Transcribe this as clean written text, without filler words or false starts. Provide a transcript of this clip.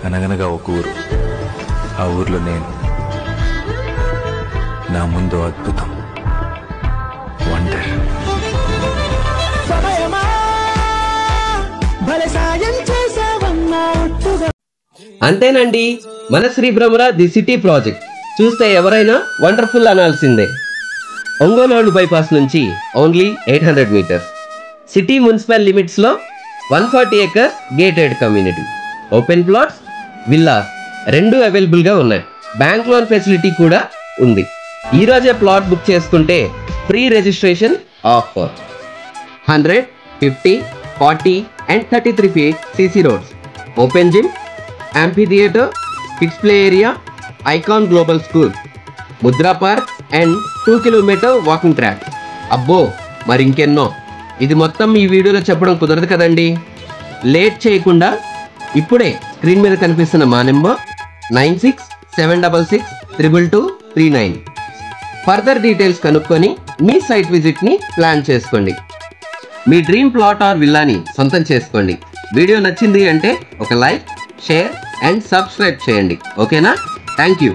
అనగనగా ఒక ఊరు, ఆ ఊర్లో నేను, నా ముందు అద్భుతం, వండర్. అంతేనండి, మన Sri Bhramara the city project చూస్తే ఎవరైనా వండర్ఫుల్ అనాల్సిందే. ఒంగోలు బైపాస్ నుంచి ఓన్లీ 800 మీటర్స్, సిటీ మున్సిపల్ లిమిట్స్లో 140 acres gated community, open plots, villas రెండు అవైలబుల్గా ఉన్నాయి. బ్యాంక్ లోన్ ఫెసిలిటీ కూడా ఉంది. ఈరోజే ప్లాట్ బుక్ చేసుకుంటే free registration offer. 100, 50, 40 and 33 feet CC roads, open gym, amphitheater, kids play area, Icon Global School, Mudra Park and 2 km walking track. అబ్బో మరి ఇంకెన్నో. ఇది మొత్తం ఈ వీడియోలో చెప్పడం కుదరదు కదండి. లేట్ చేయకుండా ఇప్పుడే స్క్రీన్ మీద కనిపిస్తున్న మా నెంబర్ 9676622239 ఫర్దర్ డీటెయిల్స్ కనుక్కొని మీ సైట్ విజిట్ని ప్లాన్ చేసుకోండి. మీ డ్రీమ్ ప్లాట్ ఆర్ విల్లాని సొంతం చేసుకోండి. వీడియో నచ్చింది అంటే ఒక లైక్, షేర్ అండ్ సబ్స్క్రైబ్ చేయండి. ఓకేనా? Thank you.